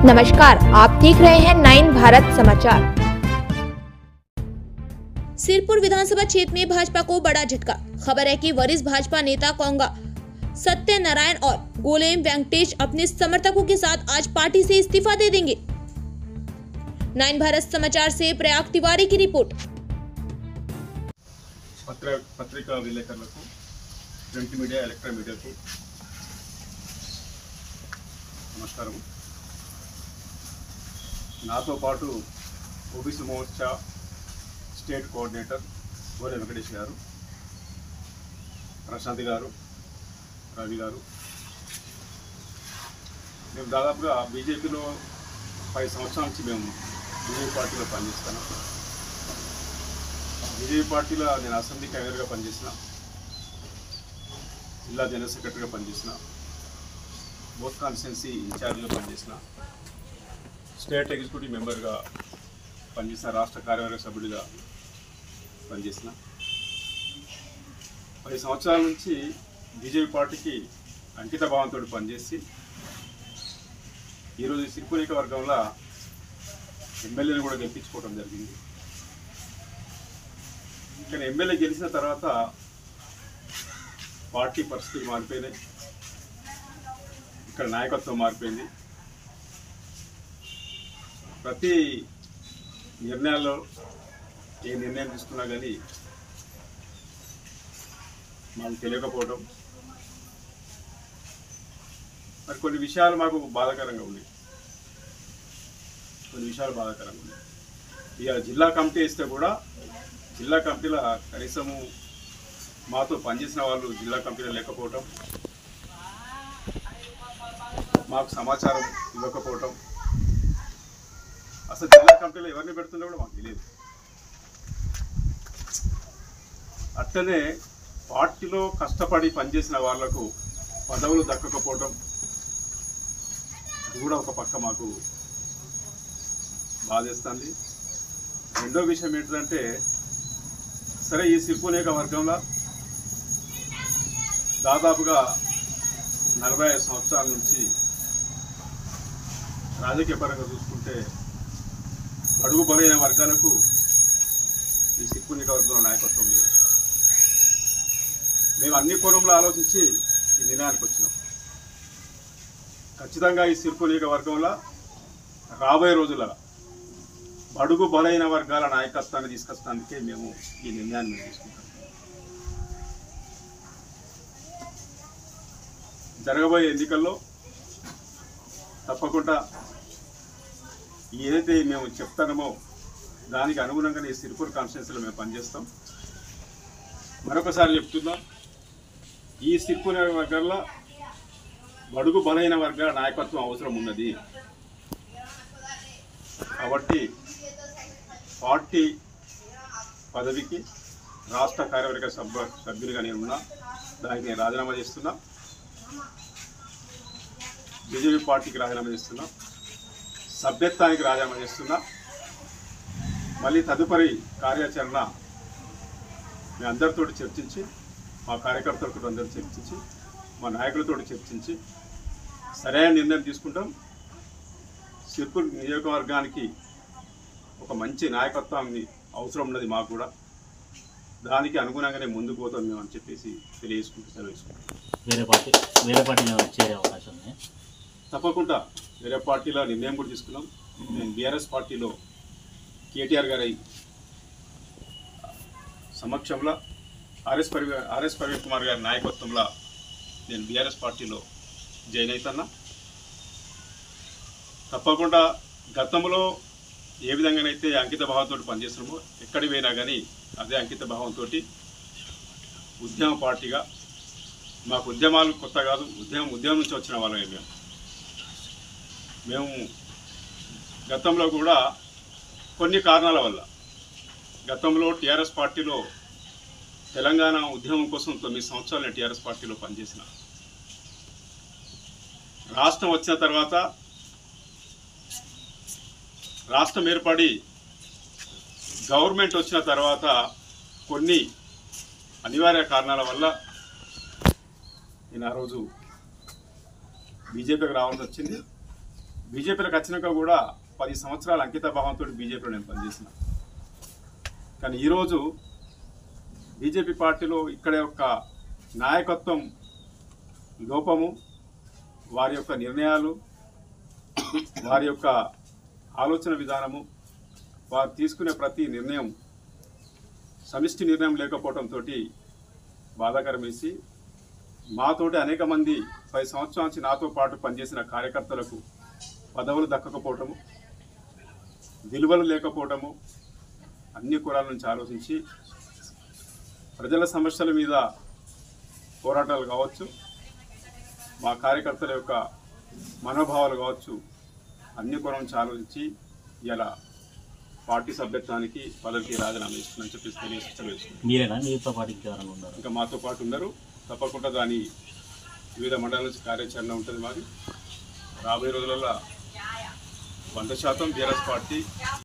नमस्कार, आप देख रहे हैं 9 भारत समाचार। सिरपुर विधानसभा क्षेत्र में भाजपा को बड़ा झटका। खबर है कि वरिष्ठ भाजपा नेता कोंगा सत्यनारायण और गोलेम वेंकटेश अपने समर्थकों के साथ आज पार्टी से इस्तीफा दे देंगे। 9 भारत समाचार से प्रयाग तिवारी की रिपोर्ट। पत्रिका विलेकरुలకు ప్రింట్ మీడియా ఎలక్ట్రానిక్ మీడియాకు నమస్కారం। నాతో పాటు OBC Morcha state coordinator Gole Venkatesh గారు, ప్రశాంత్ గారు, రవి గారు, మేము దాదాపుగా బీజేపీలో 10 సంవత్సరాల నుంచి మేము బీజేపీ పార్టీలో పనిచేస్తాను। బీజేపీ పార్టీలో నేను అసెంబ్లీ కన్వీనర్గా పనిచేసిన, జిల్లా జనరల్ సెక్రటరీగా పనిచేసిన, బోత్ కాన్స్టిట్యున్సీ ఇన్ఛార్జ్గా పనిచేసిన, స్టేట్ ఎగ్జిక్యూటివ్ మెంబర్గా పనిచేసిన, రాష్ట్ర కార్యవర్గ సభ్యుడిగా పనిచేసిన 10 సంవత్సరాల నుంచి బీజేపీ పార్టీకి అంకిత భావంతో పనిచేసి ఈరోజు సిర్పూర్ నియోజకవర్గంలో ఎమ్మెల్యేని కూడా గెలిపించుకోవడం జరిగింది। కానీ ఎమ్మెల్యే గెలిచిన తర్వాత పార్టీ పరిస్థితులు మారిపోయినాయి, ఇక్కడ నాయకత్వం మారిపోయింది। ప్రతి నిర్ణయాల్లో ఏ నిర్ణయం తీసుకున్నా కానీ మాకు తెలియకపోవడం, మరి కొన్ని విషయాలు మాకు బాధాకరంగా ఉన్నాయి, ఇక జిల్లా కమిటీ ఇస్తే కూడా జిల్లా కమిటీలో కనీసము మాతో పనిచేసిన వాళ్ళు జిల్లా కమిటీలో లేకపోవటం, మాకు సమాచారం ఇవ్వకపోవటం, అసలు జిల్లా కమిటీలో ఎవరిని పెడుతుందో కూడా మాకు తెలియదు। అట్లనే పార్టీలో కష్టపడి పనిచేసిన వాళ్లకు పదవులు దక్కకపోవటం అది కూడా ఒక పక్క మాకు బాధేస్తుంది। రెండో విషయం ఏంటంటే, సరే ఈ సిర్పూర్ నియోజకవర్గంలో దాదాపుగా 45 సంవత్సరాల నుంచి రాజకీయ పరంగా చూసుకుంటే బడుగు బలైన వర్గాలకు ఈ సిర్పూర్ నియోజకవర్గంలో నాయకత్వం లేదు। మేము అన్ని కోణంలో ఆలోచించి ఈ నిర్ణయానికి వచ్చినాం। ఖచ్చితంగా ఈ సిర్పూర్ నియోజకవర్గంలో రాబోయే రోజుల్లో బడుగు బలైన వర్గాల నాయకత్వాన్ని తీసుకొస్తానికే మేము ఈ నిర్ణయాన్ని తీసుకుంటాం। జరగబోయే ఎన్నికల్లో తప్పకుండా ఏదైతే మేము చెప్తామో దానికి అనుగుణంగానే ఈ సిర్పూర్ కాన్స్టిట్యున్సీలో మేము పనిచేస్తాం। మరొకసారి చెప్తున్నాం, ఈ సిర్పూర్ వర్గాల్లో బడుగు బలైన వర్గాల నాయకత్వం అవసరం ఉన్నది కాబట్టి పార్టీ పదవికి రాష్ట్ర కార్యవర్గ సభ్యునిగా నేను ఉన్నా, దానికి నేను రాజీనామా చేస్తున్నా, బీజేపీ పార్టీకి రాజీనామా చేస్తున్నా, సభ్యత్వానికి రాజీనామా చేస్తున్నా। మళ్ళీ తదుపరి కార్యాచరణ మీ అందరితో చర్చించి, మా కార్యకర్తలతో అందరూ చర్చించి, మా నాయకులతో చర్చించి సరైన నిర్ణయం తీసుకుంటాం। సిర్పూర్ నియోజకవర్గానికి ఒక మంచి నాయకత్వాన్ని అవసరం ఉన్నది మాకు కూడా, దానికి అనుగుణంగానే ముందుకు పోతాం మేము అని చెప్పేసి తెలియజేసుకుంటూ సెలవుకుంటాం। వేరే పార్టీలో చేరే అవకాశం ఉంది తప్పకుండా। వేరే పార్టీలో నిర్ణయం కూడా తీసుకున్నాం। నేను బీఆర్ఎస్ పార్టీలో కేటీఆర్ గారి సమక్షంలో ఆర్ఎస్ ప్రవీణ్ కుమార్ గారి నాయకత్వంలో నేను బీఆర్ఎస్ పార్టీలో జాయిన్ అవుతున్నా। తప్పకుండా గతంలో ఏ విధంగానైతే అంకిత భావంతో పనిచేస్తున్నామో ఎక్కడికి పోయినా కానీ అదే అంకిత భావంతో ఉద్యమ పార్టీగా, మాకు ఉద్యమాలు కొత్త కాదు, ఉద్యమం నుంచి వచ్చిన వాళ్ళమే మేము గతంలో కూడా కొన్ని కారణాల వల్ల గతంలో టీఆర్ఎస్ పార్టీలో తెలంగాణ ఉద్యమం కోసం 9 సంవత్సరాలు నేను టీఆర్ఎస్ పార్టీలో పనిచేసిన, రాష్ట్రం వచ్చిన తర్వాత రాష్ట్రం ఏర్పడి గవర్నమెంట్ వచ్చిన తర్వాత కొన్ని అనివార్య కారణాల వల్ల నేను ఆ రోజు బీజేపీకి రావాల్సి వచ్చింది। బీజేపీలోకి వచ్చినాక కూడా 10 సంవత్సరాల అంకిత భావంతో బీజేపీలో నేను పనిచేసిన. కానీ ఈరోజు బీజేపీ పార్టీలో ఇక్కడ యొక్క నాయకత్వం లోపము, వారి యొక్క నిర్ణయాలు, వారి యొక్క ఆలోచన విధానము, వారు తీసుకునే ప్రతి నిర్ణయం సమిష్టి నిర్ణయం లేకపోవడంతో బాధాకరం వేసి, మాతోటి అనేక మంది 10 సంవత్సరాల నుంచి నాతో పాటు పనిచేసిన కార్యకర్తలకు పదవులు దక్కకపోవటము, విలువలు లేకపోవటము, అన్ని కులాల నుంచి ఆలోచించి ప్రజల సమస్యల మీద పోరాటాలు కావచ్చు, మా కార్యకర్తల యొక్క మనోభావాలు కావచ్చు, అన్ని కులాల నుంచి ఆలోచించి ఇలా పార్టీ సభ్యత్వానికి పదవికి రాజీనామా ఇస్తుందని చెప్పేసి తెలియజేస్తున్నాను. మీరేనా మీతో పాటు ఇంకెవరైనా ఉన్నారు? ఇంకా మాతో పాటు ఉన్నారు. తప్పకుండా దాని వివిధ మండలాల నుంచి కార్యాచరణ ఉంటుంది. మాది రాబోయే రోజులలో 100% బీఆర్ఎస్ పార్టీ